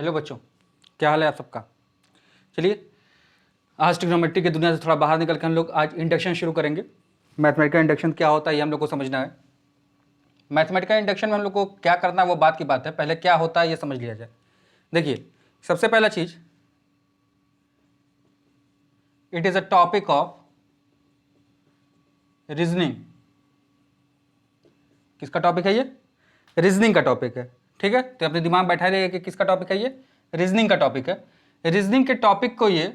Hello बच्चों, क्या हाल है आप सबका। चलिए आज ट्रिग्नोमेट्री की दुनिया से थोड़ा बाहर निकल कर हम लोग आज इंडक्शन शुरू करेंगे। मैथमेटिकल इंडक्शन क्या होता है ये हम लोग को समझना है। मैथमेटिकल इंडक्शन में हम लोग को क्या करना है वो बात की बात है, पहले क्या होता है ये समझ लिया जाए। देखिए सबसे पहला चीज, it is a topic of reasoning. किसका टॉपिक है ये? रीजनिंग का टॉपिक है। ठीक है, तो अपने दिमाग बैठा रहिए कि किसका टॉपिक है ये? रीजनिंग का टॉपिक है। रीजनिंग के टॉपिक को ये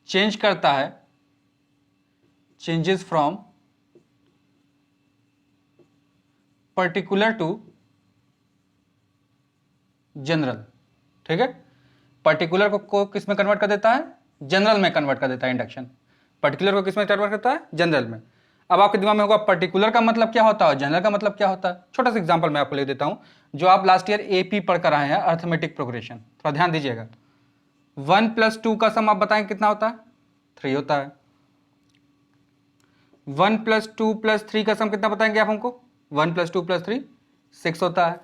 चेंज करता है, changes from particular to general. ठीक है, पर्टिकुलर को किस में कन्वर्ट कर देता है? जनरल में कन्वर्ट कर देता है इंडक्शन। पर्टिकुलर को किस में कन्वर्ट करता है? जनरल में। अब आपके दिमाग में होगा पर्टिकुलर का मतलब क्या होता है, जनरल का मतलब क्या होता है। छोटा सा एग्जांपल मैं आपको ले देता हूं, जो आप लास्ट ईयर एपी पढ़कर आए हैं, अर्थमेटिक प्रोग्रेशन। थोड़ा ध्यान दीजिएगा। 1 + 2 का सम आप बताएं कितना होता है? 3 होता है। 1 + 2 + 3 का सम कितना बताएंगे आप हमको? 1 + 2 + 3 6 होता है।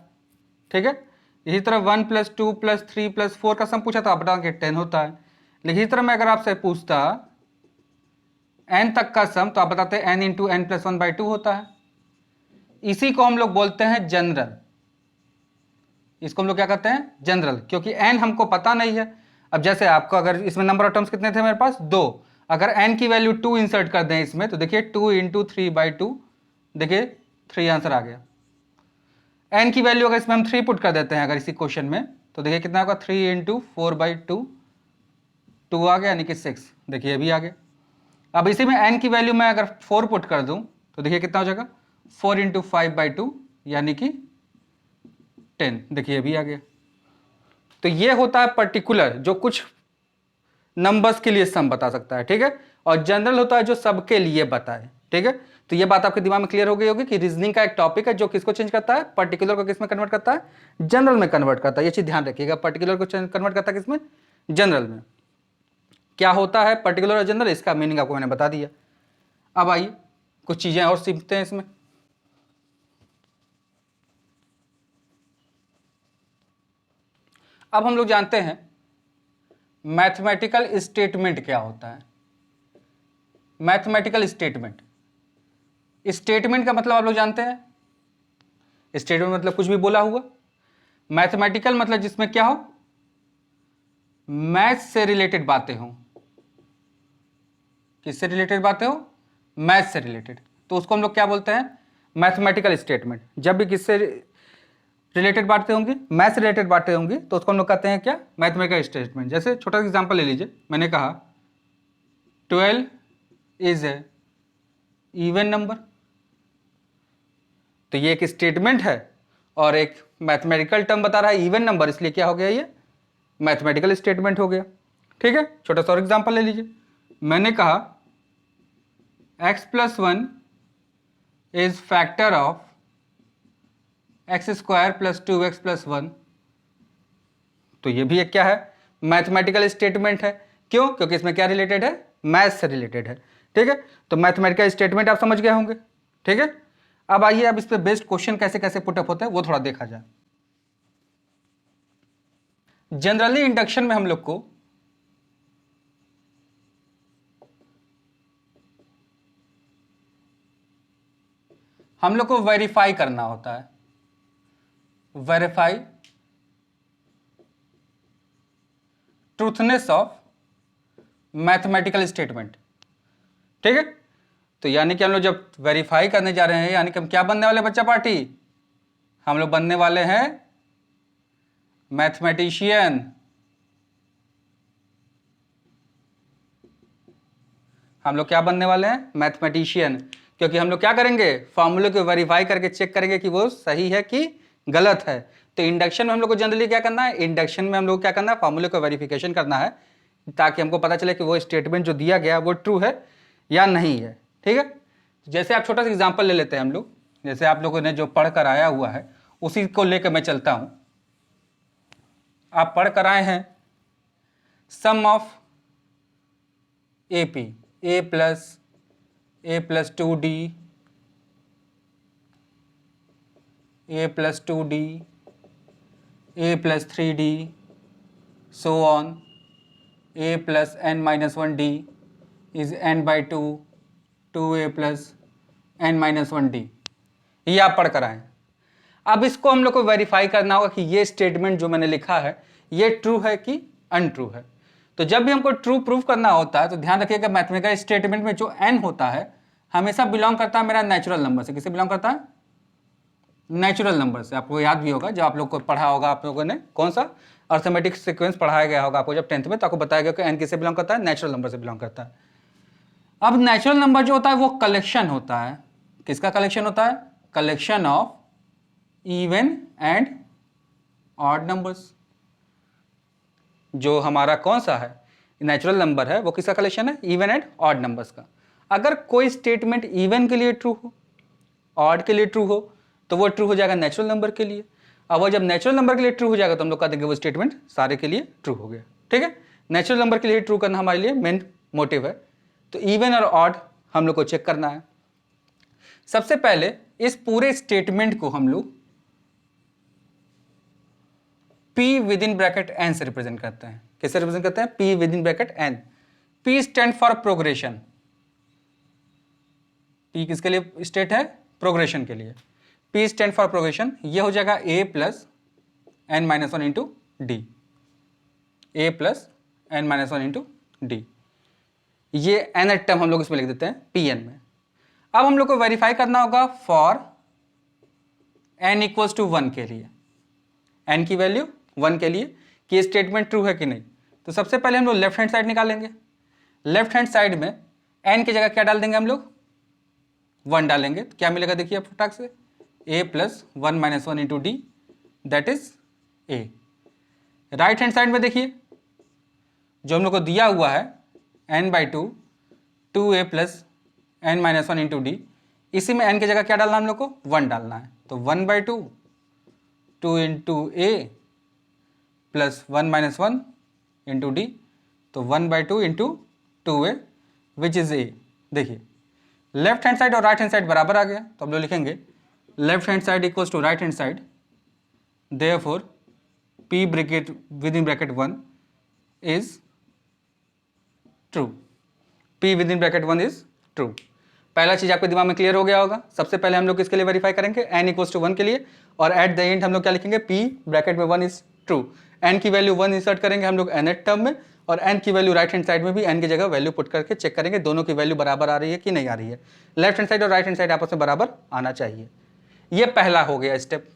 ठीक है, इसी तरह 1 + 2 + 3 + 4 का सम पूछा था, आप बताओगे 10 होता है। लेकिन इसी तरह मैं अगर आपसे पूछता n तक का सम, तो आप बताते n × n + 1/2 होता है। इसी को हम लोग बोलते हैं जनरल। इसको हम लोग क्या कहते हैं? जनरल, क्योंकि n हमको पता नहीं है। अब जैसे आपको अगर इसमें नंबर ऑफ टर्म्स कितने थे मेरे पास? 2। अगर n की वैल्यू 2 इंसर्ट कर दें इसमें, तो देखिए 2 × 3/2, देखिए 3 आंसर आ गया। n की वैल्यू अगर इसमें हम 3 पुट कर देते हैं अगर इसी क्वेश्चन में, तो देखिए कितना होगा? 3 × 4/2, 2 आ गया, यानी कि 6। देखिए ये भी आ गया। अब इसी में n की वैल्यू मैं अगर 4 पुट कर दूं, तो देखिए कितना हो जाएगा? 4 × 5/2, यानी कि 10। देखिए ये भी आ गया। तो ये होता है पर्टिकुलर, जो कुछ नंबर्स के लिए सम बता सकता है। ठीक है, और जनरल होता है जो सबके लिए बताए। ठीक है, तो ये बात आपके दिमाग में क्लियर हो गई होगी कि रीजनिंग का एक टॉपिक है जो किसको चेंज करता है? पर्टिकुलर को किस में कन्वर्ट करता है? जनरल में कन्वर्ट करता है। ये चीज ध्यान रखिएगा, पर्टिकुलर को कन्वर्ट करता है किसमें? जनरल में। क्या होता है पर्टिकुलर और जनरल, इसका मीनिंग आपको मैंने बता दिया। अब आइए कुछ चीजें और सीखते हैं इसमें। अब हम लोग जानते हैं मैथमेटिकल स्टेटमेंट क्या होता है। मैथमेटिकल स्टेटमेंट, स्टेटमेंट का मतलब आप लोग जानते हैं? स्टेटमेंट मतलब कुछ भी बोला हुआ। मैथमेटिकल मतलब जिसमें क्या हो? मैथ से रिलेटेड बातें हो। किससे रिलेटेड बातें हो? मैथ से रिलेटेड। तो उसको हम लोग क्या बोलते हैं? Mathematical statement. जब भी किससे रिलेटेड बातें होंगी, मैथ से रिलेटेड बातें होंगी, तो उसको हम लोग कहते हैं क्या? Mathematical statement. जैसे छोटा सा एग्जांपल ले लीजिए, मैंने कहा 12 इज ए इवन नंबर, तो ये एक स्टेटमेंट है और एक मैथमेटिकल टर्म बता रहा है इवन नंबर, इसलिए क्या हो गया? ये मैथमेटिकल स्टेटमेंट हो गया। ठीक है, छोटा सा और एग्जांपल ले लीजिए, मैंने कहा x + 1 is factor of x² + 2x + 1, तो ये भी एक क्या है? मैथमेटिकल स्टेटमेंट है। क्यों? क्योंकि इसमें क्या रिलेटेड है? मैथ से रिलेटेड है। ठीक है, तो मैथमेटिकल स्टेटमेंट आप समझ गए होंगे। ठीक है, अब आइए अब इस पे बेस्ड क्वेश्चन कैसे कैसे पुटअप होते हैं वो थोड़ा देखा जाए। जनरली इंडक्शन में हम लोग को वेरीफाई करना होता है। Verify truthness of mathematical statement. ठीक है, तो यानी कि हम लोग जब वेरीफाई करने जा रहे हैं, यानी कि हम क्या बनने वाले बच्चा पार्टी? हम लोग बनने वाले हैं मैथमेटिशियन। हम लोग क्या बनने वाले हैं? मैथमेटिशियन। क्योंकि हम लोग क्या करेंगे? फॉर्मूले को वेरीफाई करके चेक करेंगे कि वो सही है कि गलत है। तो इंडक्शन में हम लोग को जनरली क्या करना है? इंडक्शन में हम लोग क्या करना है? फॉर्मूले को वेरिफिकेशन करना है, ताकि हमको पता चले कि वो स्टेटमेंट जो दिया गया वो ट्रू है या नहीं है। ठीक है, जैसे आप छोटा सा एग्जाम्पल ले लेते हैं हम लोग, जैसे आप लोगों ने जो पढ़ कर आया हुआ है उसी को लेकर मैं चलता हूं। आप पढ़ कर आए हैं sum of AP, a + 2d, a + 2d, a plus 3d so on a plus n minus 1d is n by 2 2a plus n minus 1d। ये आप पढ़ कर आए। अब इसको हम लोग को वेरीफाई करना होगा कि ये स्टेटमेंट जो मैंने लिखा है ये ट्रू है कि अनट्रू है। तो जब भी हमको ट्रू प्रूफ करना होता है तो ध्यान रखिएगा मैथमेटिकल स्टेटमेंट में जो n होता है हमेशा बिलोंग करता है मेरा नेचुरल नंबर से। किससे बिलोंग करता है? नेचुरल नंबर से। आपको याद भी होगा जब आप लोग को पढ़ा होगा, आप लोगों ने कौन सा अर्थमेटिक सीक्वेंस पढ़ाया गया होगा आपको जब 10th में, तो आपको बताया गया कि n किससे बिलोंग करता है? नेचुरल नंबर से बिलोंग करता है। अब नेचुरल नंबर जो होता है वो कलेक्शन होता है। किसका कलेक्शन होता है? Collection of even and odd numbers. जो हमारा कौन सा है नेचुरल नंबर है वो किसका कलेक्शन है? इवन एंड ऑड नंबर्स का। अगर कोई स्टेटमेंट इवन के लिए ट्रू हो, ऑड के लिए ट्रू हो, तो वो ट्रू हो जाएगा नेचुरल नंबर के लिए। अब वो जब नेचुरल नंबर के लिए ट्रू हो जाएगा तो हम लोग कह देंगे वो स्टेटमेंट सारे के लिए ट्रू हो गया। ठीक है, नेचुरल नंबर के लिए ट्रू करना हमारे लिए मेन मोटिव है। तो इवन और ऑड हम लोग को चेक करना है। सबसे पहले इस पूरे स्टेटमेंट को हम लोग P within bracket n से रिप्रेजेंट करते हैं। कैसे रिप्रेजेंट करते हैं? P within bracket n। P stand for progression. P किसके लिए स्टेट है? प्रोग्रेशन के लिए। P stand for progression. ये हो जाएगा a plus n minus 1 into D. a plus n minus 1 into D. ये nth टर्म हम लोग इसमें लिख देते हैं Pn में। अब हम लोग को वेरीफाई करना होगा फॉर n इक्वल्स टू 1 के लिए, n की वैल्यू 1 के लिए कि ये स्टेटमेंट ट्रू है कि नहीं। तो सबसे पहले हम लोग लेफ्ट हैंड साइड निकालेंगे। लेफ्ट हैंड साइड में n की जगह क्या डाल देंगे? हम लोग 1 डालेंगे। तो क्या मिलेगा देखिए फटाक से, a plus 1 minus 1 into D that is a। Right hand side में देखिए जो हम लोग को दिया हुआ है n by 2 2a plus n minus 1 into D, इसी में n की जगह क्या डालना हम लोग को? 1 डालना है। तो 1 by 2 2 into a plus 1 minus 1 into D, तो 1 by 2 into 2a which is a। देखिए लेफ्ट हैंड साइड और राइट हैंड साइड बराबर आ गया, तो हम लोग लिखेंगे left hand side equals to right hand side, therefore P bracket within bracket 1 is true. P within bracket 1 is true. पहला चीज आपके दिमाग में क्लियर हो गया होगा। सबसे पहले हम लोग किसके लिए वेरीफाई करेंगे? n इक्वल्स टू 1 के लिए, और एट द एंड हम लोग क्या लिखेंगे? P ब्रैकेट में 1 इज ट्रू। n की वैल्यू 1 इंसर्ट करेंगे हम लोग nth टर्म में, और n की वैल्यू राइट हैंड साइड में भी n की जगह वैल्यू पुट करके चेक करेंगे दोनों की वैल्यू बराबर आ रही है कि नहीं आ रही है। लेफ्ट हैंड साइड और राइट हैंड साइड आपस में बराबर आना चाहिए। ये पहला हो गया स्टेप।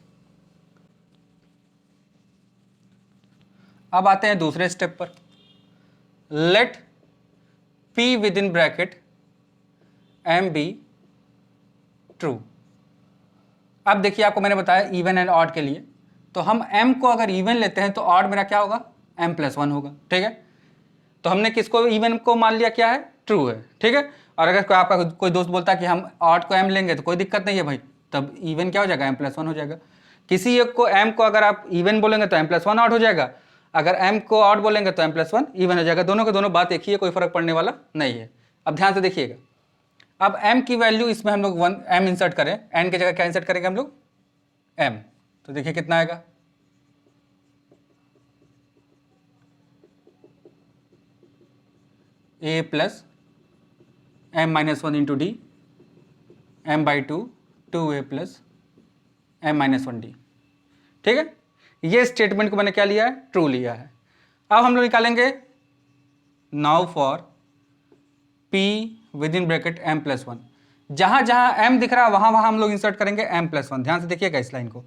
अब आते हैं दूसरे स्टेप पर। Let P within bracket m be true. अब देखिए आपको मैंने बताया इवन एंड ऑड के लिए, तो हम m को अगर इवन लेते हैं तो ऑड मेरा क्या होगा? m प्लस 1 होगा। ठीक है, तो हमने किसको इवन को मान लिया क्या है? ट्रू है। ठीक है, और अगर कोई आपका कोई दोस्त बोलता है कि हम ऑड को m लेंगे तो कोई दिक्कत नहीं है भाई, तब इवन क्या हो जाएगा? m प्लस 1 हो जाएगा। किसी एक को m को अगर आप इवन बोलेंगे तो m प्लस 1 ऑड हो जाएगा, अगर m को ऑड बोलेंगे तो m प्लस 1 इवन हो जाएगा। दोनों के दोनों बात एक ही है, कोई फर्क पड़ने वाला नहीं है। अब ध्यान से देखिएगा, अब m की वैल्यू इसमें हम लोग 1 m इंसर्ट करें, n की जगह क्या इंसर्ट करेंगे हम लोग? m। तो देखिए कितना आएगा? a plus m minus 1 into D m by 2 2a plus m minus 1 D. ठीक है, ये स्टेटमेंट को मैंने क्या लिया है? ट्रू लिया है। अब हम लोग निकालेंगे now for P within bracket m plus 1। जहां जहां m दिख रहा है वहां वहां हम लोग इंसर्ट करेंगे m प्लस 1। ध्यान से देखिएगा इस लाइन को।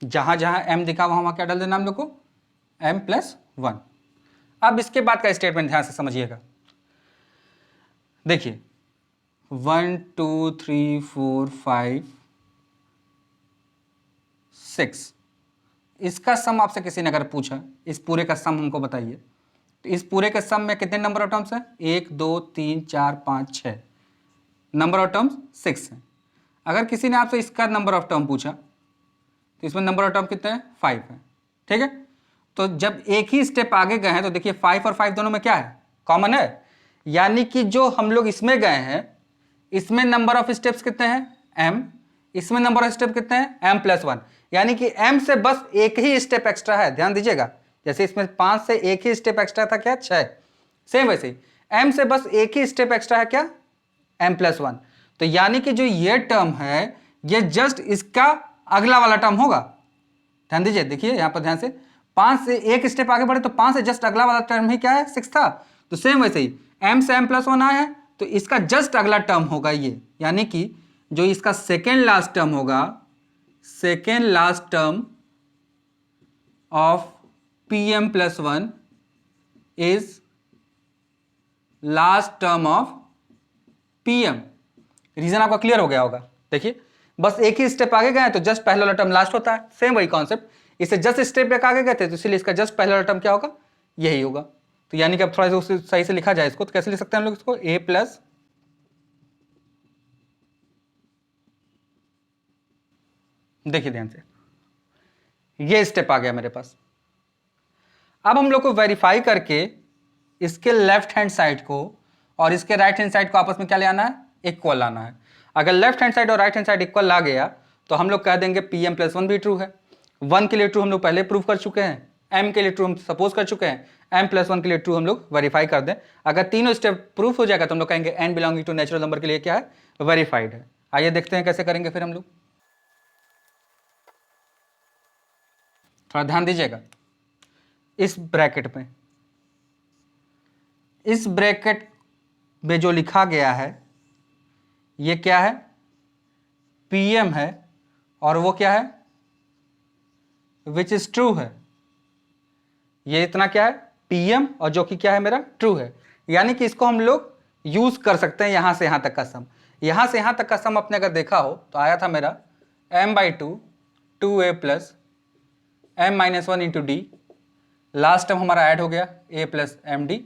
जहां जहां m दिखा वहां वहां क्या डाल देना हम लोग को? m plus 1। अब इसके बाद का स्टेटमेंट ध्यान से समझिएगा। देखिए 1 2 3 4 5 6, इसका सम आपसे किसी ने अगर पूछा, इस पूरे का सम हमको बताइए, तो इस पूरे के सम में कितने नंबर ऑफ टर्म्स हैं? 1 2 3 4 5 6 नंबर ऑफ टर्म्स 6 हैं। अगर किसी ने आपसे इसका नंबर ऑफ टर्म पूछा तो इसमें नंबर ऑफ टर्म कितने हैं? 5 है। ठीक है, तो जब एक ही स्टेप आगे गए हैं तो देखिए 5 और 5 दोनों में क्या है? कॉमन है। यानी कि जो हम लोग इसमें गए हैं इसमें नंबर ऑफ स्टेप्स कितने हैं m, इसमें नंबर ऑफ स्टेप कितने हैं m प्लस 1, यानी कि m से बस एक ही स्टेप एक्स्ट्रा है। ध्यान दीजिएगा, जैसे इसमें 5 से एक ही स्टेप एक्स्ट्रा था क्या 6, सेम वैसे ही m से बस एक ही स्टेप एक्स्ट्रा है क्या m प्लस 1। तो यानी कि जो ये टर्म है ये जस्ट इसका अगला वाला टर्म होगा। ध्यान दीजिए, देखिए यहां पर ध्यान से, 5 से एक स्टेप आगे बढ़े तो 5 से जस्ट अगला वाला टर्म ही क्या है 6 था। तो सेम वैसे ही m से m प्लस 1 आया है तो इसका जस्ट अगला टर्म होगा ये, यानी कि जो इसका सेकेंड लास्ट टर्म होगा, second last term of pm plus 1 is last term of pm। Reason आपका क्लियर हो गया होगा। देखिए बस एक ही स्टेप आगे गए तो जस्ट पहला वाला टर्म लास्ट होता है, सेम वही कॉन्सेप्ट, इससे जस्ट स्टेप एक आगे गए थे तो इसलिए इसका जस्ट पहला वाला टर्म क्या होगा यही होगा। तो यानी कि अब थोड़ा सा सही से लिखा जाए इसको तो कैसे लिख सकते हैं हम लोग इसको, a प्लस देखिए ध्यान से ये स्टेप आ गया मेरे पास। अब हम लोग को वेरीफाई करके इसके लेफ्ट हैंड साइड को और इसके राइट हैंड साइड को आपस में क्या ले आना है, इक्वल लाना है। अगर लेफ्ट हैंड साइड और राइट हैंड साइड इक्वल ला गया तो हम लोग कह देंगे pm प्लस 1 भी ट्रू है। 1 के लिए ट्रू हम लोग पहले प्रूव कर चुके हैं, m के लिए ट्रू हम सपोज कर चुके हैं, m प्लस 1 के लिए ट्रू हम लोग वेरीफाई कर दें। अगर तीनों स्टेप प्रूफ हो जाएगा तो हम लोग कहेंगे n belonging to natural number के लिए क्या है, वेरीफाइड है। आइए देखते हैं कैसे करेंगे फिर हम लोग, थोड़ा ध्यान दीजिएगा। इस ब्रैकेट में, इस ब्रैकेट में जो लिखा गया है ये क्या है, pm है और वो क्या है विच इज ट्रू है। ये इतना क्या है pm और जो कि क्या है मेरा ट्रू है, यानी कि इसको हम लोग यूज कर सकते हैं यहां से यहां तक का सम। यहां से यहां तक का सम अपने अगर देखा हो तो आया था मेरा m/2 2a plus m minus 1 into D, last term हमारा ऐड हो गया a प्लस एम डी,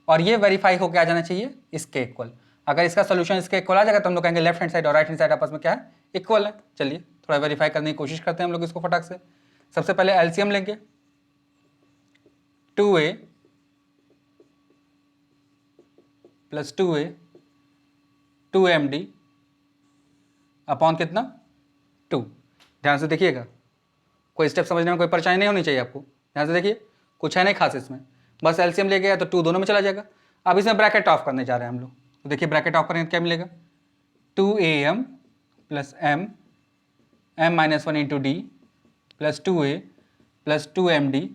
और ये वेरीफाई होकर आ जाना चाहिए इसके इक्वल। अगर इसका सोल्यूशन इसके इक्वल आ जाएगा तो हम लोग कहेंगे लेफ्ट हैंड साइड और राइट हैंड साइड आपस में क्या है इक्वल है। चलिए थोड़ा वेरीफाई करने की कोशिश करते हैं हम लोग इसको फटाक से। सबसे पहले एलसीएम लेंगे, 2a plus 2a 2md upon कितना 2। ध्यान से देखिएगा, कोई स्टेप समझने में कोई परेशानी नहीं होनी चाहिए आपको। ध्यान से देखिए, कुछ है नहीं खास इसमें, बस एलसीएम ले गया तो 2 दोनों में चला जाएगा। अब इसमें ब्रैकेट ऑफ करने जा रहे हैं हम लोग, तो देखिए ब्रैकेट ऑफ करेंगे क्या मिलेगा, 2am plus m minus 1 into D plus 2a plus 2md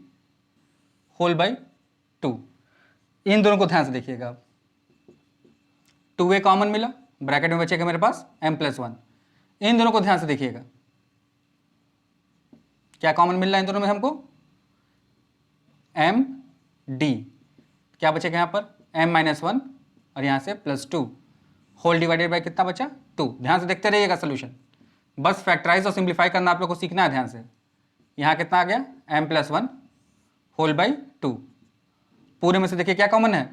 whole by 2। इन दोनों को ध्यान से देखिएगा। अब 2a कॉमन मिला, ब्रैकेट में बचेगा मेरे पास m प्लस 1। इन दोनों को ध्यान से देखिएगा, क्या कॉमन मिल रहा है इन दोनों में हमको, m d, क्या बचेगा यहाँ पर m माइनस 1 और यहाँ से प्लस 2 होल डिवाइडेड बाय कितना बचा 2। ध्यान से देखते रहिएगा सोल्यूशन, बस फैक्टराइज और सिंप्लीफाई करना आप लोग को सीखना है ध्यान से। यहाँ कितना आ गया m प्लस 1 होल बाई 2, पूरे में से देखिए क्या कॉमन है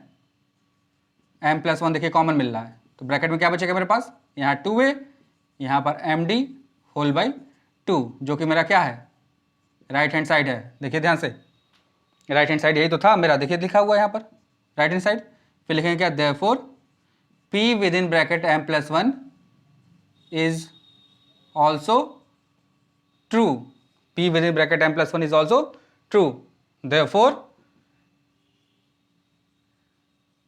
m प्लस 1 देखिए कॉमन मिल रहा है, तो ब्रैकेट में क्या बचेगा मेरे पास, यहाँ 2a, यहाँ पर md होल बाई 2 जो कि मेरा क्या है राइट हैंड साइड है। देखिए ध्यान से, राइट हैंड साइड यही तो था मेरा, देखिए लिखा हुआ है यहाँ पर राइट हैंड साइड। फिर लिखेंगे क्या, therefore p within bracket m plus 1 is also true, p within bracket m plus 1 is also true, therefore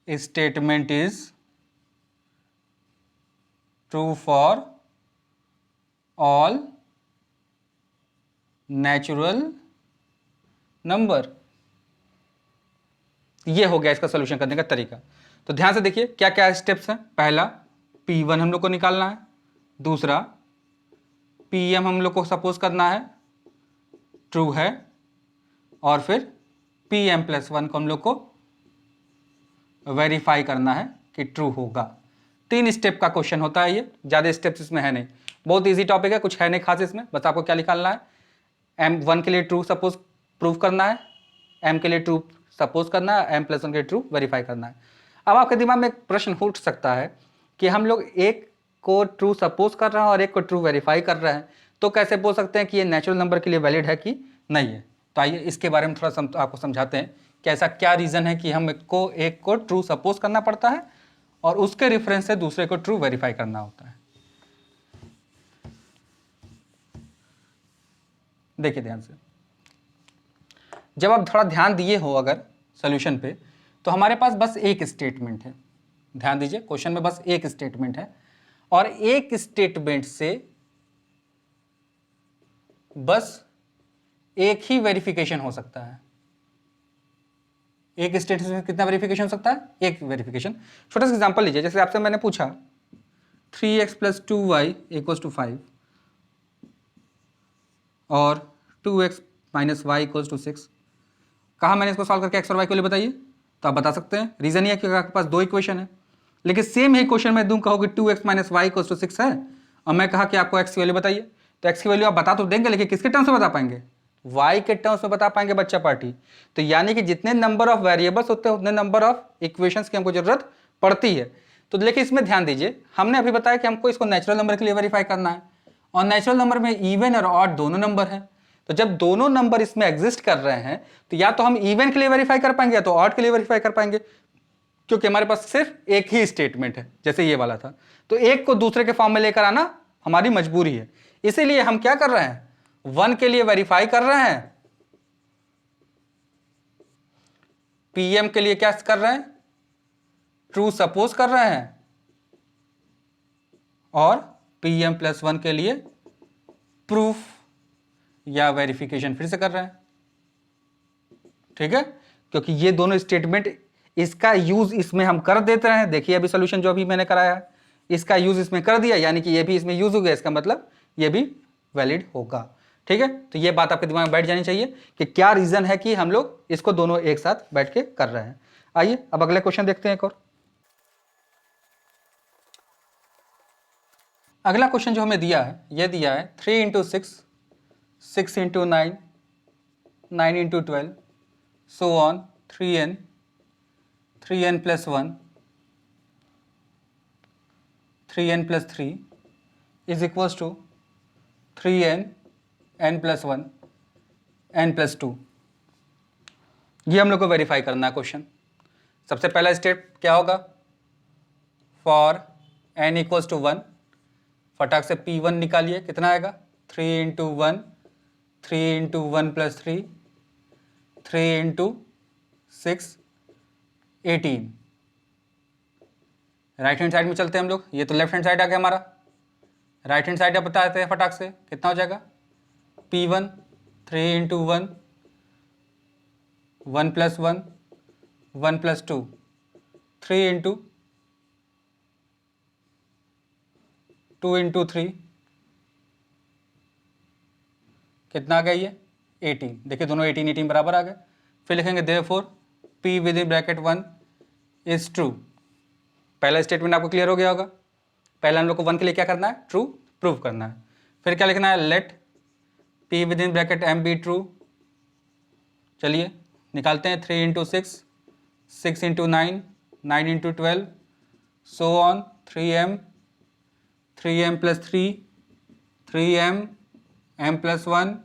statement is true for all natural number. ये हो गया इसका सोल्यूशन करने का तरीका। तो ध्यान से देखिए क्या क्या स्टेप्स हैं। पहला p1 हम लोग को निकालना है, दूसरा pm हम लोग को सपोज करना है ट्रू है, और फिर pm प्लस 1 को हम लोग को वेरीफाई करना है कि ट्रू होगा। 3 स्टेप का क्वेश्चन होता है ये, ज़्यादा स्टेप्स इसमें है नहीं, बहुत इजी टॉपिक है, कुछ है नहीं खास इसमें, बस आपको क्या निकालना है, m1 के लिए ट्रू सपोज प्रूव करना है, m के लिए ट्रू सपोज करना है, m प्लस 1 के लिए ट्रू वेरीफाई करना है। अब आपके दिमाग में एक प्रश्न उठ सकता है कि हम लोग एक को ट्रू सपोज कर रहे हैं और एक को ट्रू वेरीफाई कर रहे हैं, तो कैसे बोल सकते हैं कि ये नेचुरल नंबर के लिए वैलिड है कि नहीं है। तो आइए इसके बारे में थोड़ा आपको समझाते हैं कि ऐसा क्या रीज़न है कि हम एक को ट्रू सपोज करना पड़ता है और उसके रेफरेंस से दूसरे को ट्रू वेरीफाई करना होता है। देखिए ध्यान से, जब आप थोड़ा ध्यान दिए हो अगर सॉल्यूशन पे, तो हमारे पास बस एक स्टेटमेंट है। ध्यान दीजिए, क्वेश्चन में बस एक स्टेटमेंट है और एक स्टेटमेंट से बस एक ही वेरिफिकेशन हो सकता है। एक स्टेटमेंट में कितना वेरिफिकेशन हो सकता है? एक वेरिफिकेशन। छोटा सा एग्जांपल लीजिए, जैसे आपसे मैंने पूछा 3x + 2y = 5 और 2x - y = 6। कहा मैंने इसको सॉल्व करके x और y के लिए बताइए, तो आप बता सकते हैं। रीजन ये है कि आपके पास दो इक्वेशन है, लेकिन सेम ही क्वेश्चन में दूं कहोगे 2x - y = 6 है और मैं कहा कि आपको x की वैल्यू बताइए, तो x की वैल्यू आप बता तो देंगे, लेकिन किसके टर्म्स में बता पाएंगे? y के टर्म्स में बता पाएंगे बच्चा पार्टी। तो यानी कि जितने नंबर ऑफ वेरिएबल्स होते हैं उतने नंबर ऑफ इक्वेशंस की हमको जरूरत पड़ती है। तो लेकिन इसमें ध्यान दीजिए, हमने अभी बताया कि हमको इसको नेचुरल नंबर के लिए वेरीफाई करना है और नेचुरल नंबर में इवन और ऑड दोनों नंबर हैं। तो जब दोनों नंबर इसमें एग्जिस्ट कर रहे हैं तो या तो हम इवन के लिए वेरीफाई कर पाएंगे या तो ऑड के लिए वेरीफाई कर पाएंगे, क्योंकि हमारे पास सिर्फ एक ही स्टेटमेंट है जैसे ये वाला था। तो एक को दूसरे के फॉर्म में लेकर आना हमारी मजबूरी है, इसीलिए हम क्या कर रहे हैं? 1 के लिए वेरीफाई कर रहे हैं, पीएम के लिए क्या कर रहे हैं? ट्रू सपोज कर रहे हैं, और पीएम + 1 के लिए प्रूफ या वेरिफिकेशन फिर से कर रहे हैं। ठीक है, क्योंकि ये दोनों स्टेटमेंट, इसका यूज इसमें हम कर देते हैं। देखिए अभी सॉल्यूशन जो अभी मैंने कराया है, इसका यूज इसमें कर दिया, यानी कि ये भी इसमें यूज हो गया, इसका मतलब ये भी वैलिड होगा। ठीक है, तो ये बात आपके दिमाग में बैठ जानी चाहिए कि क्या रीजन है कि हम लोग इसको दोनों एक साथ बैठ के कर रहे हैं। आइए अब अगले क्वेश्चन देखते हैं एक और। अगला क्वेश्चन जो हमें दिया है, ये दिया है 3 × 6, 6 × 9, 9 × 12, so on 3n, 3n + 1, 3n + 3 = 3n, n + 1, n + 2। ये हम लोग को वेरीफाई करना है क्वेश्चन। सबसे पहला स्टेप क्या होगा? फॉर n = 1, फटाक से p1 निकालिए, कितना आएगा? 3 × 1, 3 × 1 + 3, 3 × 6, 18। राइट हैंड साइड में चलते हैं हम लोग, ये तो लेफ्ट हैंड साइड आ गया हमारा। राइट हैंड साइड आप बता देते हैं फटाक से, कितना हो जाएगा? p1 3 × 1, 1 + 1, 1 + 2, 3 × 2 × 3, कितना आ गया ये? 18। देखिए दोनों 18 18 बराबर आ गए। फिर लिखेंगे therefore p within bracket 1 is true. पहला स्टेटमेंट आपको क्लियर हो गया होगा। पहले हम लोग को 1 के लिए क्या करना है? ट्रू प्रूव करना है। फिर क्या लिखना है? Let p within bracket m be true. चलिए निकालते हैं। 3 × 6, 6 × 9, 9 × 12, so on 3m, 3m + 3, 3m, m + 1,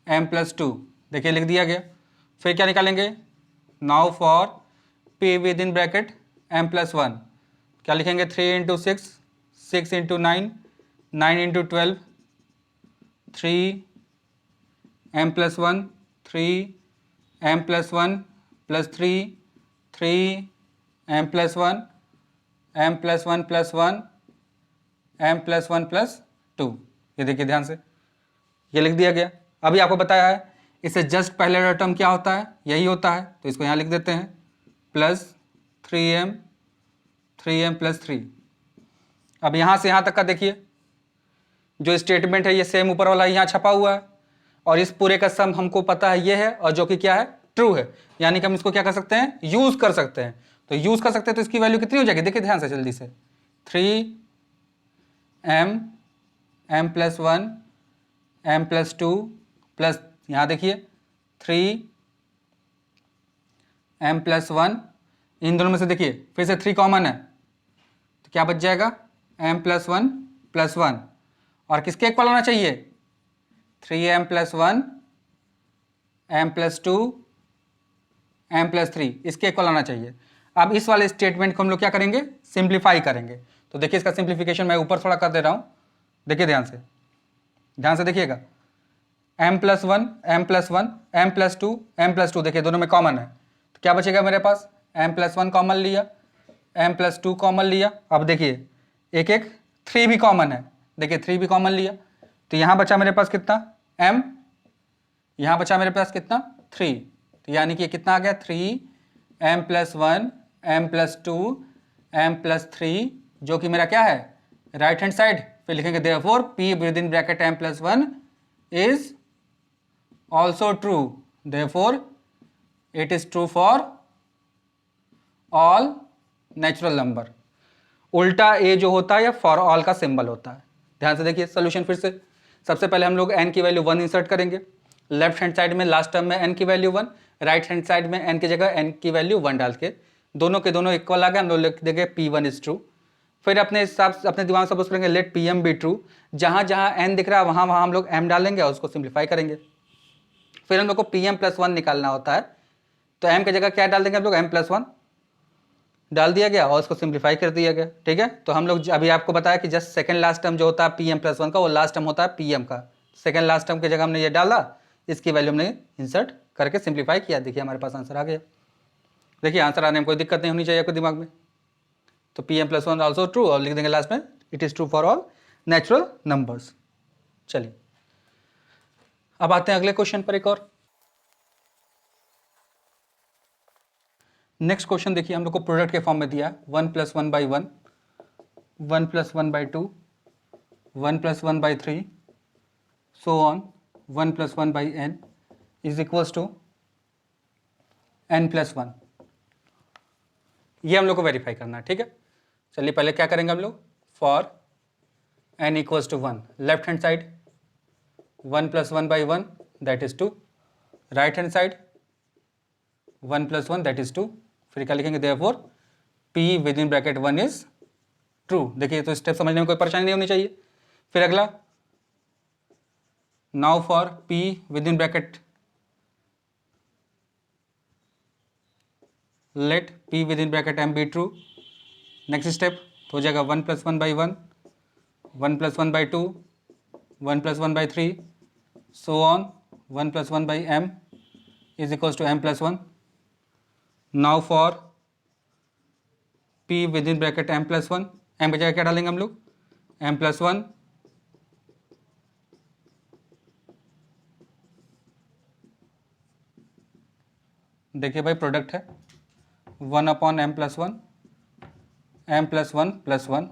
m + 2। देखिए लिख दिया गया। फिर क्या निकालेंगे? Now for p within bracket m + 1, क्या लिखेंगे? 3 × 6, 6 × 9, 9 × 12, 3 m + 1, 3 m + 1 + 3, 3 m + 1, m + 1 + 1, m + 1 + 2। ये देखिए ध्यान से, ये लिख दिया गया। अभी आपको बताया है इससे जस्ट पहले वाला टर्म क्या होता है? यही होता है, तो इसको यहाँ लिख देते हैं +3m, 3m + 3। अब यहाँ से यहाँ तक का देखिए, जो स्टेटमेंट है ये सेम ऊपर वाला यहाँ छपा हुआ है, और इस पूरे का सम हमको पता है ये है, और जो कि क्या है? ट्रू है। यानी कि हम इसको क्या कर सकते हैं? यूज कर सकते हैं। तो यूज कर सकते हैं, तो इसकी वैल्यू कितनी हो जाएगी? देखिए ध्यान से जल्दी से, 3m, m + 1, m + 2 प्लस यहाँ देखिए 3m + 1, इन दोनों में से देखिए फिर से 3 कॉमन है, तो क्या बच जाएगा? m + 1 + 1, और किसके इक्वल होना चाहिए? 3m + 1, m + 2, m + 3, इसके इक्वल आना चाहिए। अब इस वाले स्टेटमेंट को हम लोग क्या करेंगे, सिंप्लीफाई करेंगे। तो देखिए इसका सिंप्लीफिकेशन मैं ऊपर थोड़ा कर दे रहा हूँ, देखिए ध्यान से देखिएगा। m+1 m+1 m+2 m+2, देखिए दोनों में कॉमन है, तो क्या बचेगा मेरे पास, m+1 कॉमन लिया, m+2 कॉमन लिया। अब देखिए एक एक 3 भी कॉमन है, देखिए 3 भी कॉमन लिया, तो यहाँ बचा मेरे पास कितना m, यहाँ बचा मेरे पास कितना 3, तो यानी कि कितना आ गया 3m+1 m+2 m+3, जो कि मेरा क्या है राइट हैंड साइड। फिर लिखेंगे therefore p within bracket m+1 is also true, therefore it is true for all natural number. उल्टा ए जो होता है या फॉर ऑल का सिंबल होता है। ध्यान से देखिए सोल्यूशन फिर से। सबसे पहले हम लोग n की वैल्यू 1 इंसर्ट करेंगे, लेफ्ट हैंड साइड में लास्ट टर्म में n की वैल्यू 1, राइट हैंड साइड में n की जगह n की वैल्यू 1 डाल के दोनों के दोनों इक्वल आ गए, हम लोग लिख देंगे p1 इज ट्रू। फिर अपने हिसाब से अपने दिमाग से सपोज करेंगे लेट pm बी ट्रू, जहाँ जहाँ n दिख रहा है वहाँ वहाँ हम लोग m डालेंगे और उसको सिंप्लीफाई करेंगे। फिर हम लोग को pm+1 निकालना होता है, तो m की जगह क्या डाल देंगे हम लोग, m+1 डाल दिया गया और उसको सिंप्लीफाई कर दिया गया। ठीक है, तो हम लोग अभी आपको बताया कि जस्ट सेकंड लास्ट टर्म जो होता है pm+1 का, वो लास्ट टर्म होता है pm का। सेकंड लास्ट टर्म की जगह हमने ये डाला, इसकी वैल्यू हमने इंसर्ट करके सिंप्लीफाई किया, देखिए हमारे पास आंसर आ गया। देखिए आंसर आने में कोई दिक्कत नहीं होनी चाहिए आपके दिमाग में। तो pm+1 ऑल्सो ट्रू, और लिख देंगे लास्ट में it is true for all natural numbers. चलिए अब आते हैं अगले क्वेश्चन पर एक और। नेक्स्ट क्वेश्चन देखिए हम लोग को प्रोडक्ट के फॉर्म में दिया है 1+1/1, 1+1/2, 1+1/3, so on 1+1/n is equals to n+1। ये हम लोग को वेरीफाई करना है। ठीक है, चलिए पहले क्या करेंगे हम लोग, for n equals to 1, left hand side 1+1/1 that is 2, right hand side 1+1 that is 2। फिर क्या लिखेंगे, therefore p within bracket 1 is true. देखिए तो स्टेप समझने में कोई परेशानी नहीं होनी चाहिए। फिर अगला, now for p within bracket let p within bracket m be true. Next step हो जाएगा 1+1/1, 1+1/2, 1+1/3, so on 1+1/m is equals to m+1। Now for p within bracket m+1, m की जगह क्या डालेंगे हम लोग, m+1 देखिए भाई प्रोडक्ट है 1/m+1, m+1+1।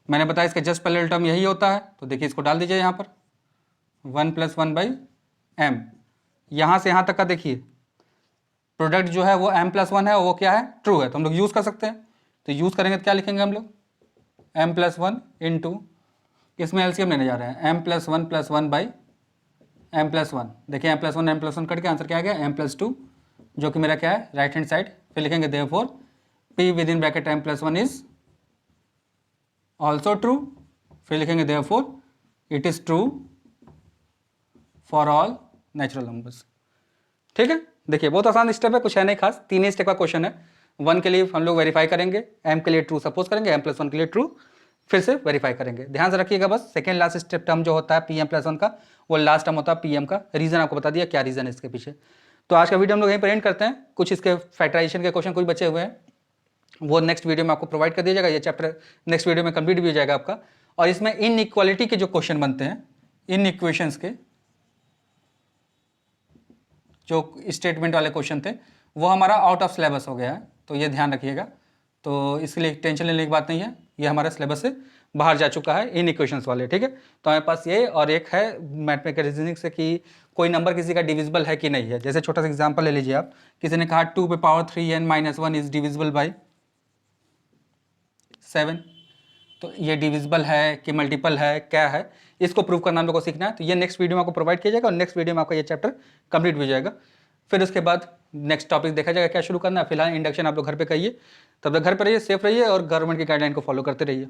मैंने बताया इसके जस्ट पैरेलल टर्म यही होता है, तो देखिए इसको डाल दीजिए यहाँ पर 1+1/m। यहाँ से यहाँ तक का देखिए प्रोडक्ट जो है वो m+1 है, वो क्या है ट्रू है, तो हम लोग यूज़ कर सकते हैं। तो यूज़ करेंगे तो क्या लिखेंगे हम लोग, m+1 इंटू, इसमें एलसीएम लेने जा रहे हैं m+1+1/m+1। देखिए m+1 m+1 कट के आंसर क्या आ गया m+2, जो कि मेरा क्या है राइट हैंड साइड। फिर लिखेंगे therefore p within bracket m+1 is also true. फिर लिखेंगे therefore it is true for all natural numbers. ठीक है, देखिए बहुत आसान स्टेप है, कुछ है नहीं खास, 3 ही स्टेप का क्वेश्चन है। 1 के लिए हम लोग वेरीफाई करेंगे, m के लिए ट्रू सपोज करेंगे, m+1 के लिए ट्रू फिर से वेरीफाई करेंगे। ध्यान से रखिएगा बस, सेकेंड लास्ट स्टेप टर्म जो होता है pm+1 का, वो लास्ट टर्म होता है pm का। रीजन आपको बता दिया क्या रीजन है इसके पीछे। तो आज का वीडियो हम लोग यहीं पर एंड करते हैं। कुछ इसके फैक्टराइजेशन के क्वेश्चन कुछ बचे हुए हैं, वो नेक्स्ट वीडियो में आपको प्रोवाइड कर दिया जाएगा। ये चैप्टर नेक्स्ट वीडियो में कंप्लीट भी हो जाएगा आपका। और इसमें इनइक्वालिटी के जो क्वेश्चन बनते हैं, इन इक्वेशंस के जो स्टेटमेंट वाले क्वेश्चन थे, वो हमारा आउट ऑफ सिलेबस हो गया है, तो ये ध्यान रखिएगा। तो इसके लिए टेंशन लेने की बात नहीं है, ये हमारे सिलेबस से बाहर जा चुका है इन इक्वेशंस वाले। ठीक है, तो हमारे पास ये और एक है मैथमेटिकल रीजनिंग से कि कोई नंबर किसी का डिविजिबल है कि नहीं है। जैसे छोटा सा एग्जांपल ले लीजिए आप, किसी ने कहा 2^3n-1 इज डिविजिबल बाय 7, तो ये डिविजिबल है कि मल्टीपल है, क्या है, इसको प्रूव करना हम लोग को सीखना है। तो ये नेक्स्ट वीडियो में आपको प्रोवाइड किया जाएगा और नेक्स्ट वीडियो में आपका ये चैप्टर कंप्लीट हो जाएगा। फिर उसके बाद नेक्स्ट टॉपिक देखा जाएगा क्या शुरू करना है। फिलहाल इंडक्शन आप लोग घर पे करिए, तब तक घर पर रहिए, सेफ रहिए और गवर्नमेंट की गाइडलाइन को फॉलो करते रहिए।